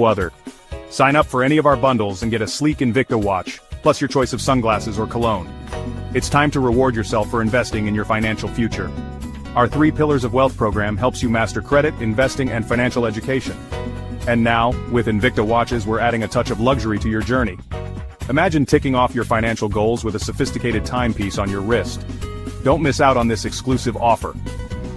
other. Sign up for any of our bundles and get a sleek Invicta watch, plus your choice of sunglasses or cologne. It's time to reward yourself for investing in your financial future. Our 3 Pillars of Wealth program helps you master credit, investing, and financial education. And now, with Invicta watches, we're adding a touch of luxury to your journey. Imagine ticking off your financial goals with a sophisticated timepiece on your wrist. Don't miss out on this exclusive offer.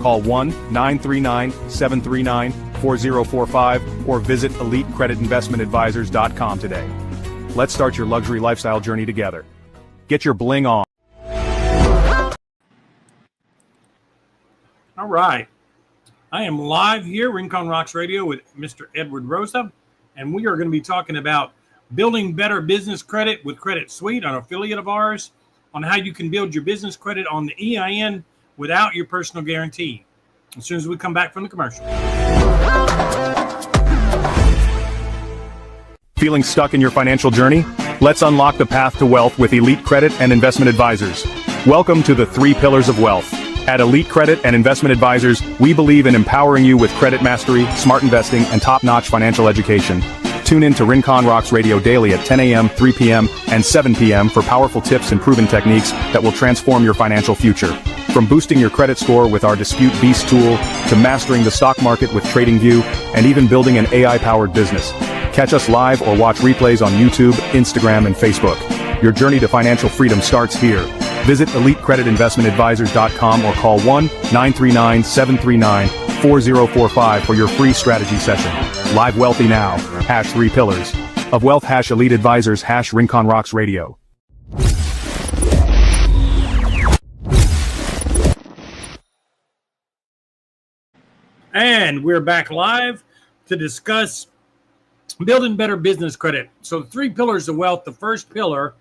Call 1-939-739-4045 or visit EliteCreditInvestmentAdvisors.com today. Let's start your luxury lifestyle journey together. Get your bling on. All right. I am live here, Rincon Rocks Radio, with Mr. Edward Rosa, and we are going to be talking about building better business credit with Credit Suite, an affiliate of ours, on how you can build your business credit on the EIN without your personal guarantee. As soon as we come back from the commercial. Feeling stuck in your financial journey? Let's unlock the path to wealth with Elite Credit and Investment Advisors. Welcome to the 3 Pillars of Wealth. At Elite Credit and Investment Advisors, we believe in empowering you with credit mastery, smart investing, and top-notch financial education. Tune in to Rincon Rocks Radio daily at 10 a.m., 3 p.m., and 7 p.m. for powerful tips and proven techniques that will transform your financial future. From boosting your credit score with our Dispute Beast tool, to mastering the stock market with TradingView, and even building an AI-powered business. Catch us live or watch replays on YouTube, Instagram, and Facebook. Your journey to financial freedom starts here. Visit EliteCreditInvestmentAdvisors.com or call 1-939-739-4045 for your free strategy session. Live wealthy now. #3 Pillars of Wealth. #Elite Advisors. #Rincon Rocks Radio. And we're back live to discuss building better business credit. So the 3 Pillars of Wealth, the first pillar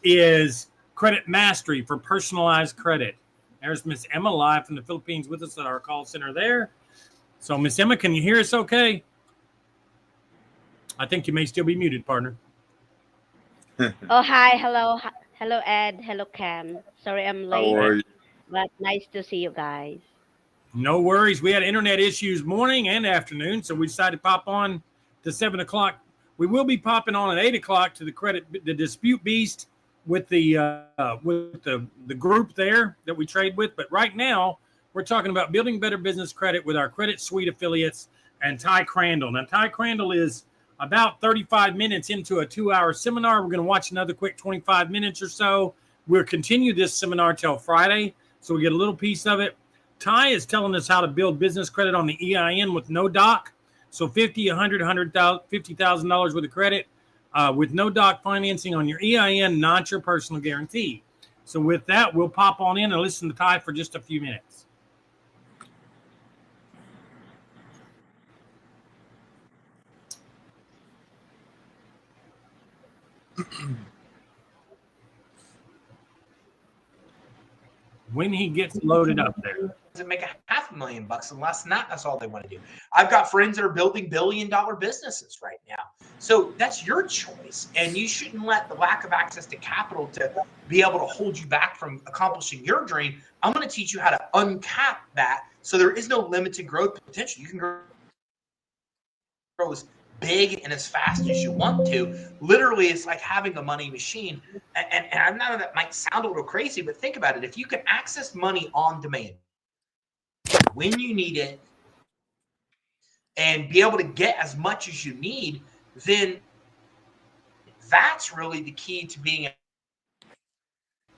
is credit mastery for personalized credit. There's Miss Emma live from the Philippines with us at our call center there. So Miss Emma, can you hear us okay? I think you may still be muted, partner. Oh, hi. Hello. Hello, Ed. Hello, Cam. Sorry I'm late. How are you? But nice to see you guys. No worries. We had internet issues morning and afternoon, so we decided to pop on to 7 o'clock. We will be popping on at 8 o'clock to the Dispute Beast with the group there that we trade with. But right now, we're talking about building better business credit with our Credit Suite affiliates and Ty Crandall. Now, Ty Crandall is about 35 minutes into a 2-hour seminar. We're going to watch another quick 25 minutes or so. We'll continue this seminar till Friday, so we get a little piece of it. Ty is telling us how to build business credit on the EIN with no doc. So $50,000, $100,000, $50,000 worth of credit with no doc financing on your EIN, not your personal guarantee. So with that, we'll pop on in and listen to Ty for just a few minutes. When he gets loaded up there. To make $500,000 and less than that, that's all they want to do. I've got friends that are building billion-dollar businesses right now. So that's your choice. And you shouldn't let the lack of access to capital to be able to hold you back from accomplishing your dream. I'm going to teach you how to uncap that so there is no limited growth potential. You can grow as big and as fast as you want to. Literally, it's like having a money machine. And I know that might sound a little crazy, but think about it. If you can access money on demand, when you need it, and be able to get as much as you need, then that's really the key to being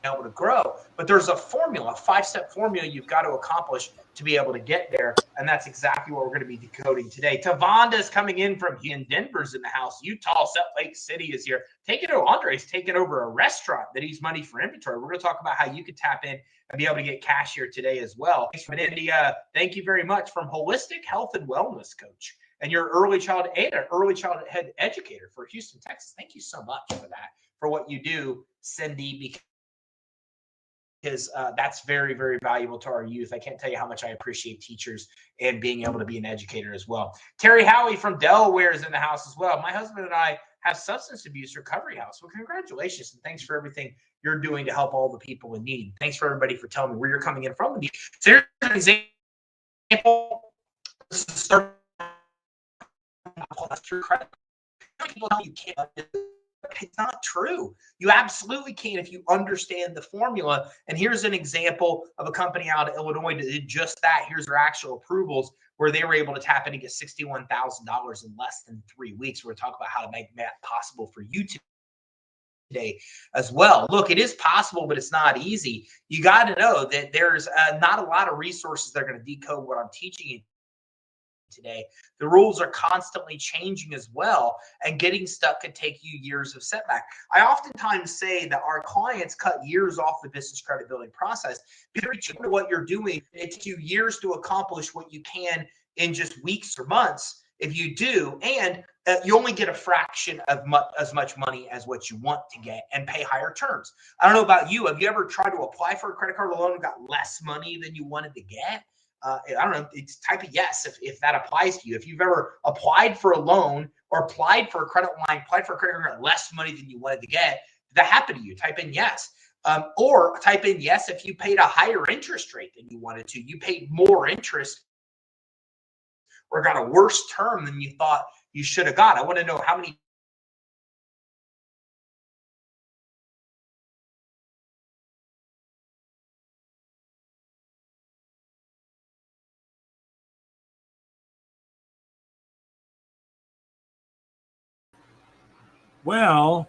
able to grow. But there's a formula, a 5-step formula you've got to accomplish to be able to get there. And that's exactly what we're going to be decoding today. Tavanda's coming in from Houston. Denver's in the house. Utah, Salt Lake City is here. Andre's taking over a restaurant that needs money for inventory. We're going to talk about how you can tap in and be able to get cash here today as well. Thanks from India. Thank you very much from Holistic Health and Wellness Coach and your early childhood educator for Houston, Texas. Thank you so much for that, for what you do, Cindy, because that's very, very valuable to our youth. I can't tell you how much I appreciate teachers and being able to be an educator as well. Terry Howie from Delaware is in the house as well. My husband and I have substance abuse recovery house. Well, congratulations, and thanks for everything you're doing to help all the people in need. Thanks for everybody for telling me where you're coming in from. So here's an example. This is plus through credit. People tell you can't. It's not true. You absolutely can if you understand the formula. And here's an example of a company out of Illinois that did just that. Here's their actual approvals where they were able to tap in and get $61,000 in less than 3 weeks. We're talking about how to make that possible for you today as well. Look, it is possible, but it's not easy. You got to know that there's not a lot of resources that are going to decode what I'm teaching you today. The rules are constantly changing as well, and getting stuck could take you years of setback. I oftentimes say that our clients cut years off the business credit building process because what you're doing, it takes you years to accomplish what you can in just weeks or months if you do, and you only get a fraction of as much money as what you want to get and pay higher terms. I don't know about you. Have you ever tried to apply for a credit card loan and got less money than you wanted to get? I don't know, it's type of yes if that applies to you. If you've ever applied for a loan or applied for a credit line, applied for a credit card, less money than you wanted to get, did that happen to you? Type in yes. Or type in yes if you paid a higher interest rate than you wanted to. You paid more interest or got a worse term than you thought you should have got. I want to know how many Well,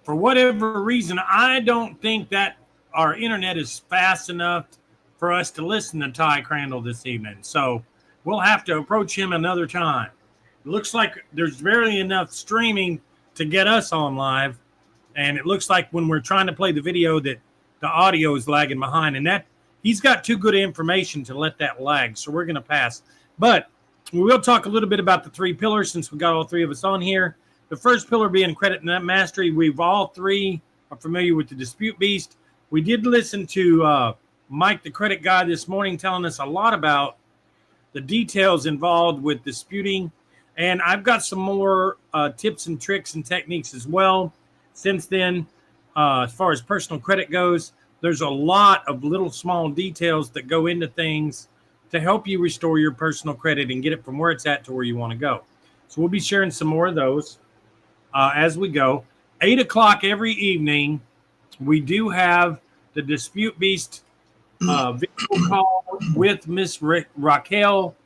for whatever reason, I don't think that our internet is fast enough for us to listen to Ty Crandall this evening. So we'll have to approach him another time. It looks like there's barely enough streaming to get us on live. And it looks like when we're trying to play the video that the audio is lagging behind. And that he's got too good information to let that lag. So we're going to pass. But we will talk a little bit about the 3 pillars since we got all 3 of us on here. The first pillar being credit mastery. We've all 3 are familiar with the Dispute Beast. We did listen to Mike, the credit guy, this morning telling us a lot about the details involved with disputing. And I've got some more tips and tricks and techniques as well. Since then, as far as personal credit goes, there's a lot of little small details that go into things to help you restore your personal credit and get it from where it's at to where you want to go. So we'll be sharing some more of those as we go. 8 o'clock every evening, we do have the Dispute Beast video call with Miss Raquel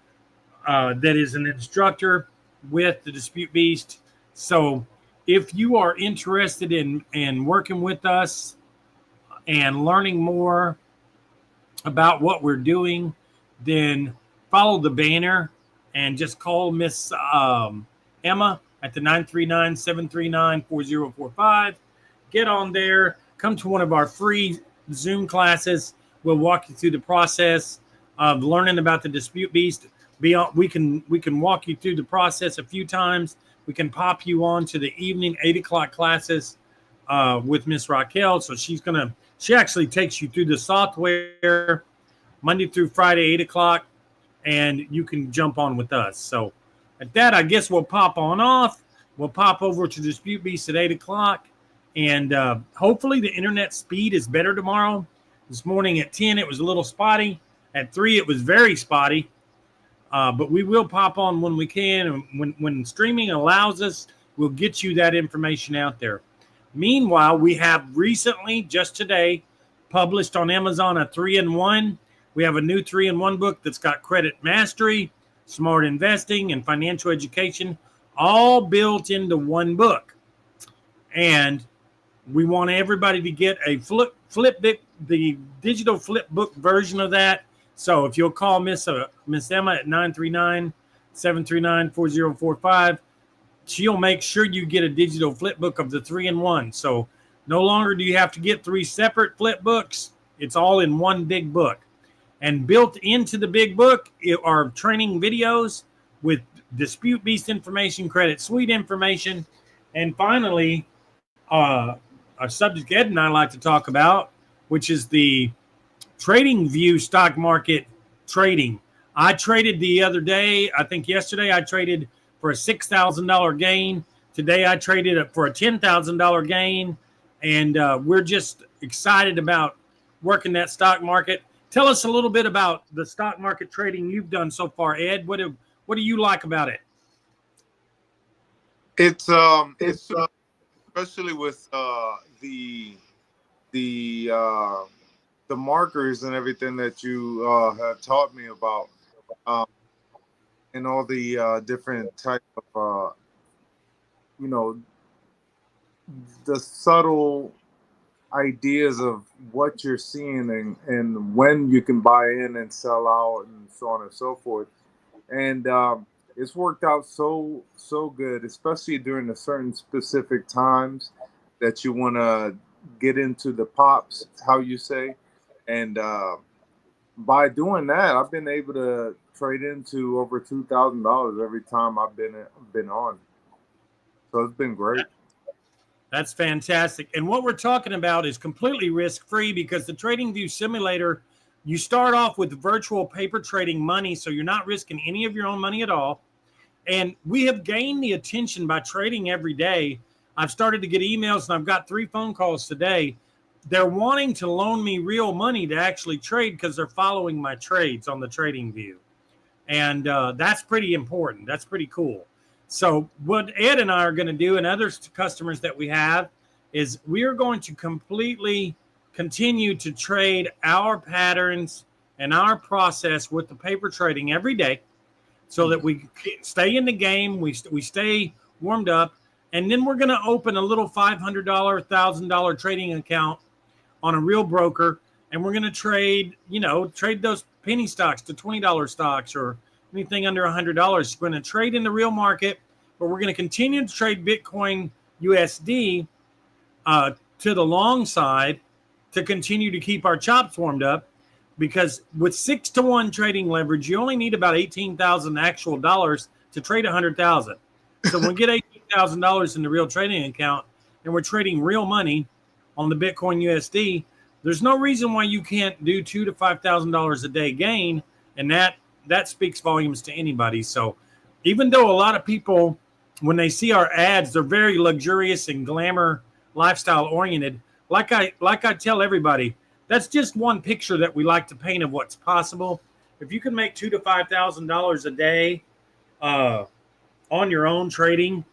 that is an instructor with the Dispute Beast. So if you are interested in working with us and learning more about what we're doing, then follow the banner and just call Miss Emma at the 939-739-4045. Get on there. Come to one of our free Zoom classes. We'll walk you through the process of learning about the Dispute Beast. We can walk you through the process a few times. We can pop you on to the evening 8 o'clock classes with Miss Raquel. So she actually takes you through the software Monday through Friday, 8 o'clock, and you can jump on with us. So at that, I guess we'll pop on off. We'll pop over to Dispute Beast at 8 o'clock, and hopefully the internet speed is better tomorrow. This morning at 10, it was a little spotty. At 3, it was very spotty. But we will pop on when we can, and when streaming allows us, we'll get you that information out there. Meanwhile, we have recently, just today, published on Amazon a 3-in-1. We have a new 3-in-1 book that's got credit mastery, smart investing, and financial education, all built into one book. And we want everybody to get a flip book, the digital flip book version of that. So if you'll call Miss Emma at 939-739-4045, she'll make sure you get a digital flip book of the 3-in-1. So no longer do you have to get 3 separate flip books. It's all in one big book. And built into the big book are training videos with Dispute Beast information, Credit Suite information, and finally, a subject Ed and I like to talk about, which is the Trading View stock market trading. I traded the other day, I think yesterday, I traded for a $6,000 gain. Today, I traded it for a $10,000 gain. And we're just excited about working that stock market. Tell us a little bit about the stock market trading you've done so far, Ed. What do you like about it? It's especially with the markers and everything that you have taught me about, and all the different type of the subtle ideas of what you're seeing and when you can buy in and sell out and so on and so forth. And it's worked out so good, especially during the certain specific times that you want to get into the pops, how you say. And by doing that, I've been able to trade into over $2,000 every time I've been on. So it's been great. That's fantastic. And what we're talking about is completely risk-free, because the TradingView simulator, you start off with virtual paper trading money, so you're not risking any of your own money at all. And we have gained the attention by trading every day. I've started to get emails, and I've got 3 phone calls today. They're wanting to loan me real money to actually trade because they're following my trades on the TradingView. And that's pretty important. That's pretty cool. So what Ed and I are going to do, and other customers that we have, is we are going to completely continue to trade our patterns and our process with the paper trading every day, so that we stay in the game, we stay warmed up, and then we're going to open a little $500, $1,000 trading account on a real broker, and we're going to trade those penny stocks to $20 stocks or anything under $100. We're going to trade in the real market, but we're going to continue to trade Bitcoin USD to the long side to continue to keep our chops warmed up, because with 6-to-1 trading leverage, you only need about 18,000 actual dollars to trade 100,000. So when we get $18,000 in the real trading account and we're trading real money on the Bitcoin USD, there's no reason why you can't do $2,000 to $5,000 a day gain, and that speaks volumes to anybody. So even though a lot of people, when they see our ads, they're very luxurious and glamour lifestyle oriented, like I tell everybody, that's just one picture that we like to paint of what's possible. If you can make $2,000 to $5,000 a day on your own trading,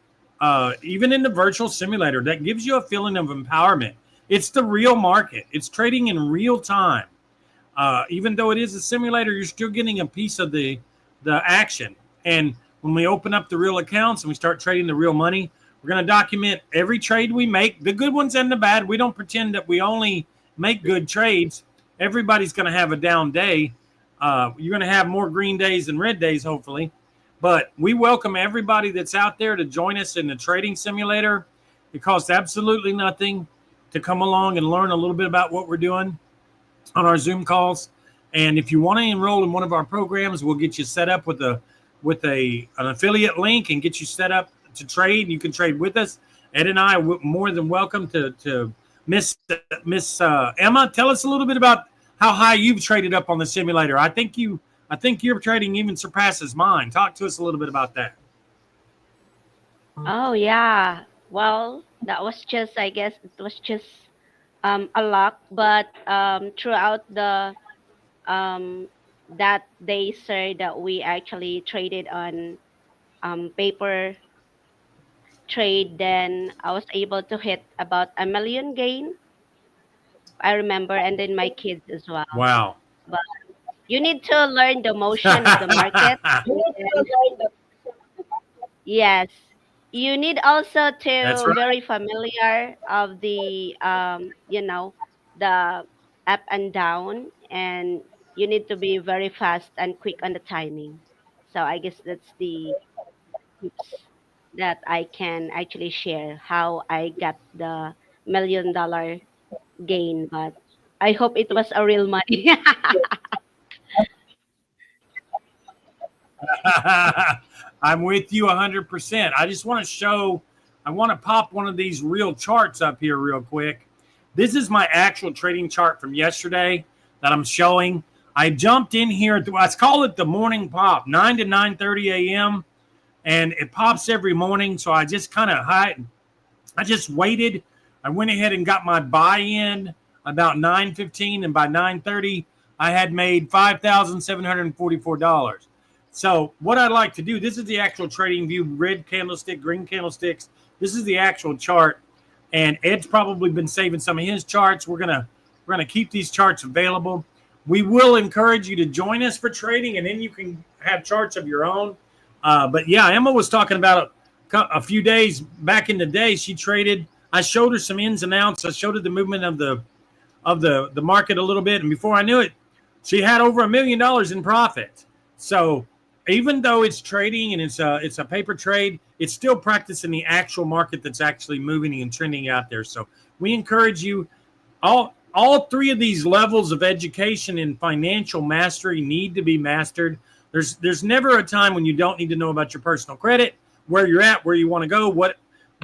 even in the virtual simulator, that gives you a feeling of empowerment. It's the real market. It's trading in real time. Even though it is a simulator, you're still getting a piece of the action. And when we open up the real accounts and we start trading the real money, we're going to document every trade we make, the good ones and the bad. We don't pretend that we only make good trades. Everybody's going to have a down day. You're going to have more green days than red days, hopefully. But we welcome everybody that's out there to join us in the trading simulator. It costs absolutely nothing to come along and learn a little bit about what we're doing on our Zoom calls. And if you want to enroll in one of our programs, we'll get you set up with an affiliate link and get you set up to trade. You can trade with us. Ed and I are more than welcome to Miss Emma. Tell us a little bit about how high you've traded up on the simulator. I think your trading even surpasses mine. Talk to us a little bit about that. Oh yeah. Well, that was just, I guess it was just a luck, but throughout the that day, sir, that we actually traded on paper trade, then I was able to hit about $1 million gain, I remember, and then my kids as well. Wow. But you need to learn the motion of the market. Yes. You need also to That's right. very familiar of the the up and down, and you need to be very fast and quick on the timing. So I guess that's the tips that I can actually share how I got the $1 million gain, but I hope it was a real money. I'm with you 100%. I want to pop one of these real charts up here real quick. This is my actual trading chart from yesterday that I'm showing. I jumped in here. Let's call it the morning pop, 9 to 9:30 a.m. And it pops every morning. So I just I just waited. I went ahead and got my buy-in about 9:15, and by 9:30, I had made $5,744. So what I'd like to do, this is the actual trading view, red candlestick, green candlesticks. This is the actual chart. And Ed's probably been saving some of his charts. We're gonna keep these charts available. We will encourage you to join us for trading, and then you can have charts of your own. But yeah, Emma was talking about a few days back in the day. She traded. I showed her some ins and outs. I showed her the movement of the market a little bit, and before I knew it, she had over $1 million in profit. So even though it's trading and it's a paper trade, it's still practicing the actual market that's actually moving and trending out there. So we encourage you. All three of these levels of education and financial mastery need to be mastered. There's never a time when you don't need to know about your personal credit, where you're at, where you want to go, what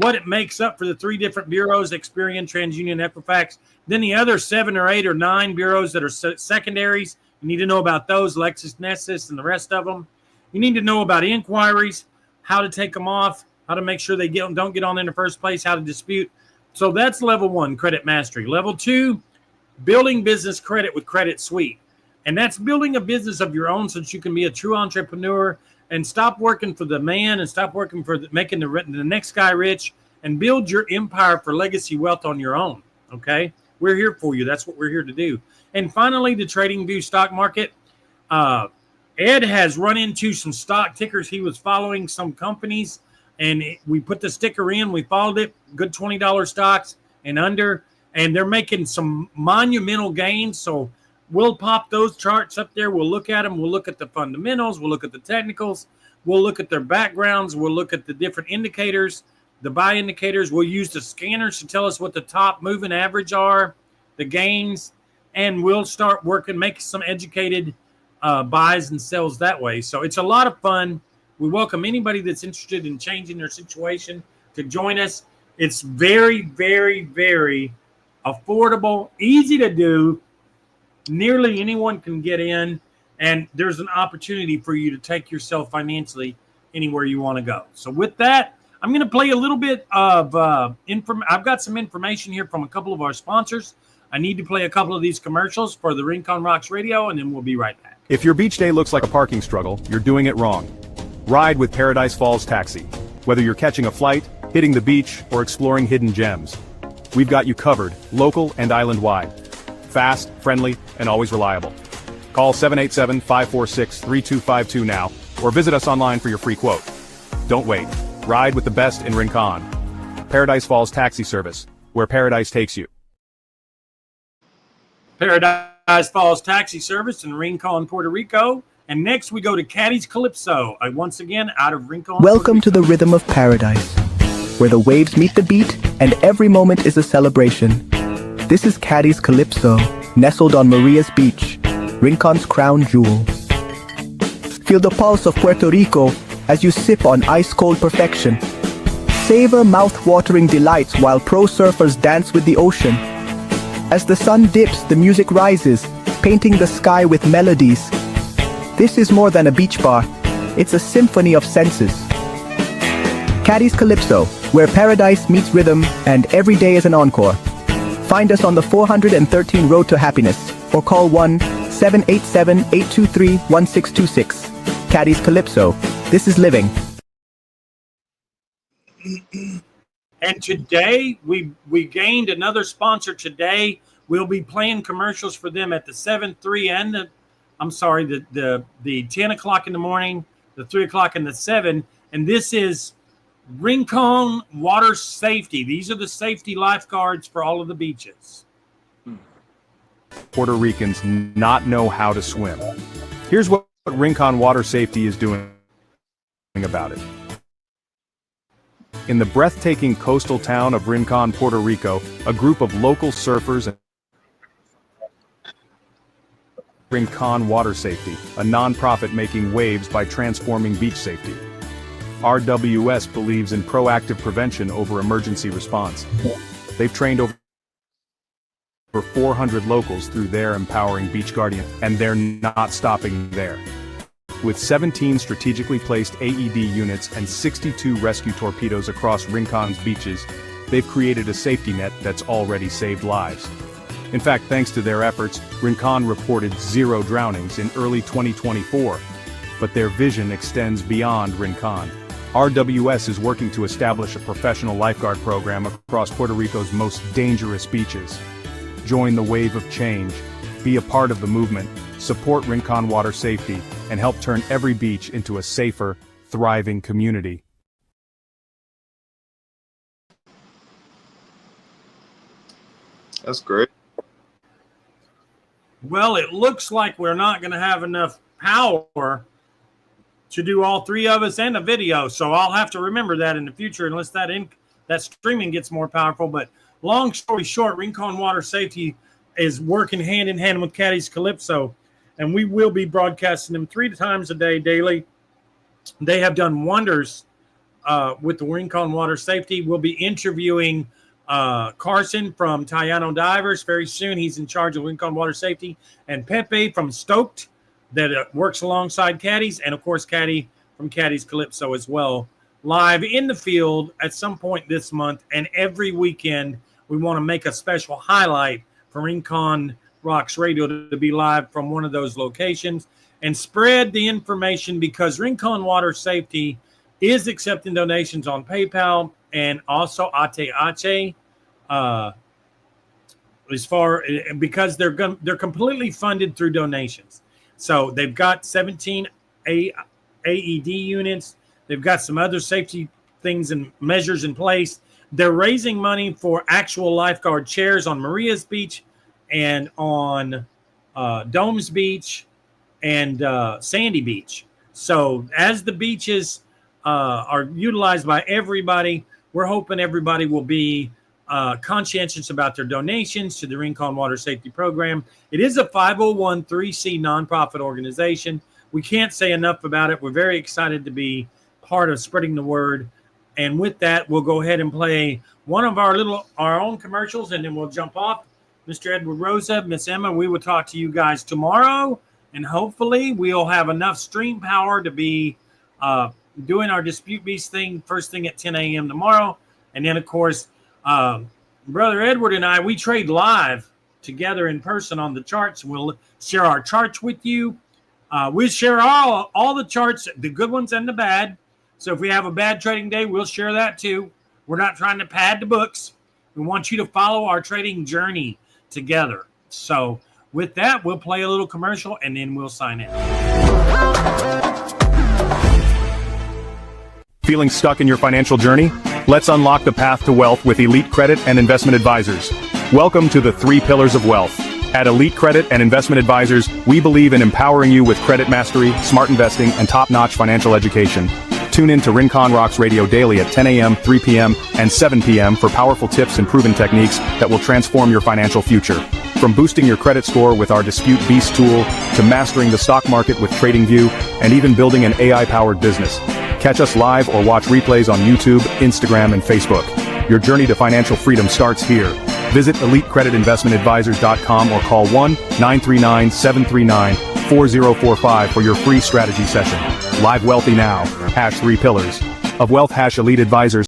it makes up for the three different bureaus, Experian, TransUnion, Equifax. Then the other 7 or 8 or 9 bureaus that are secondaries, you need to know about those, LexisNexis and the rest of them. You need to know about inquiries, how to take them off, how to make sure they don't get on in the first place, how to dispute. So that's level 1, credit mastery. Level 2, building business credit with Credit Suite. And that's building a business of your own so that you can be a true entrepreneur and stop working for the man and stop working for making the next guy rich and build your empire for legacy wealth on your own. Okay? We're here for you. That's what we're here to do. And finally, the TradingView stock market. Ed has run into some stock tickers. He was following some companies, and we put the sticker in. We followed it. Good $20 stocks and under. And they're making some monumental gains. So we'll pop those charts up there. We'll look at them. We'll look at the fundamentals. We'll look at the technicals. We'll look at their backgrounds. We'll look at the different indicators, the buy indicators. We'll use the scanners to tell us what the top moving average are, the gains, and we'll start working, make some educated buys and sells that way. So it's a lot of fun. We welcome anybody that's interested in changing their situation to join us. It's very, very, very affordable, easy to do. Nearly anyone can get in, and there's an opportunity for you to take yourself financially anywhere you want to go. So with that, I'm going to play a little bit of I've got some information here from a couple of our sponsors. I need to play a couple of these commercials for the Rincon Rocks Radio, and then we'll be right back. If your beach day looks like a parking struggle, you're doing it wrong. Ride with Paradise Falls Taxi. Whether you're catching a flight, hitting the beach, or exploring hidden gems, we've got you covered, local and island-wide. Fast, friendly, and always reliable. Call 787-546-3252 now, or visit us online for your free quote. Don't wait. Ride with the best in Rincon. Paradise Falls Taxi Service, where paradise takes you. Paradise Falls Taxi Service in Rincon, Puerto Rico. And next we go to Caddy's Calypso, once again out of Rincon. Welcome to the rhythm of paradise, where the waves meet the beat and every moment is a celebration. This is Caddy's Calypso, nestled on Maria's Beach, Rincon's crown jewel. Feel the pulse of Puerto Rico as you sip on ice-cold perfection. Savor mouth-watering delights while pro surfers dance with the ocean. As the sun dips, the music rises, painting the sky with melodies. This is more than a beach bar, it's a symphony of senses. Caddy's Calypso, where paradise meets rhythm and every day is an encore. Find us on the 413 Road to Happiness, or call 1-787-823-1626. Caddy's Calypso, this is living. And today, we gained another sponsor today. We'll be playing commercials for them at the 7-3 and the 10 o'clock in the morning, the 3 o'clock and the 7. And this is Rincon Water Safety. These are the safety lifeguards for all of the beaches. Puerto Ricans not know how to swim. Here's what Rincon Water Safety is doing about it. In the breathtaking coastal town of Rincon, Puerto Rico, a group of local surfers and Rincon Water Safety, a non-profit making waves by transforming beach safety. RWS believes in proactive prevention over emergency response. They've trained over 400 locals through their empowering Beach Guardian, and they're not stopping there. With 17 strategically placed AED units and 62 rescue torpedoes across Rincon's beaches, they've created a safety net that's already saved lives. In fact, thanks to their efforts, Rincon reported 0 drownings in early 2024. But their vision extends beyond Rincon. RWS is working to establish a professional lifeguard program across Puerto Rico's most dangerous beaches. Join the wave of change, be a part of the movement, support Rincon water safety, and help turn every beach into a safer, thriving community. That's great. Well, it looks like we're not going to have enough power to do all 3 of us and a video, so I'll have to remember that in the future unless that streaming gets more powerful. But long story short, Rincon Water Safety is working hand in hand with Caddy's Calypso, and we will be broadcasting them 3 times a day daily. They have done wonders with the Rincon Water Safety. We'll be interviewing Carson from Tayano Divers very soon. He's in charge of Rincon Water Safety, and Pepe from Stoked that works alongside Caddy's, and of course Caddy from Caddy's Calypso as well, live in the field at some point this month. And every weekend we want to make a special highlight for Rincon Rocks Radio to be live from one of those locations and spread the information, because Rincon Water Safety is accepting donations on PayPal and also Ate because they're completely funded through donations. So they've got 17 AED units. They've got some other safety things and measures in place. They're raising money for actual lifeguard chairs on Maria's Beach and on Domes Beach and Sandy Beach. So as the beaches are utilized by everybody, we're hoping everybody will be conscientious about their donations to the Rincon Water Safety Program. It is a 501(c) nonprofit organization. We can't say enough about it. We're very excited to be part of spreading the word. And with that, we'll go ahead and play one of our own commercials, and then we'll jump off. Mr. Edward Rosa, Miss Emma, we will talk to you guys tomorrow, and hopefully we'll have enough stream power to be doing our Dispute Beast thing first thing at 10 a.m. tomorrow. And then, of course, Brother Edward and I, we trade live together in person on the charts. We'll share our charts with you. We share all the charts, the good ones and the bad. So if we have a bad trading day, we'll share that too. We're not trying to pad the books. We want you to follow our trading journey together. So with that, we'll play a little commercial and then we'll sign in. Feeling stuck in your financial journey? Let's unlock the path to wealth with Elite Credit and Investment Advisors. Welcome to the 3 Pillars of Wealth. At Elite Credit and Investment Advisors, we believe in empowering you with credit mastery, smart investing, and top-notch financial education. Tune in to Rincon Rocks Radio daily at 10 a.m., 3 p.m., and 7 p.m. for powerful tips and proven techniques that will transform your financial future. From boosting your credit score with our Dispute Beast tool, to mastering the stock market with TradingView, and even building an AI-powered business. Catch us live or watch replays on YouTube, Instagram, and Facebook. Your journey to financial freedom starts here. Visit EliteCreditInvestmentAdvisors.com or call 1-939-739-4045 for your free strategy session. Live wealthy now. #3 Pillars of Wealth #Elite Advisors.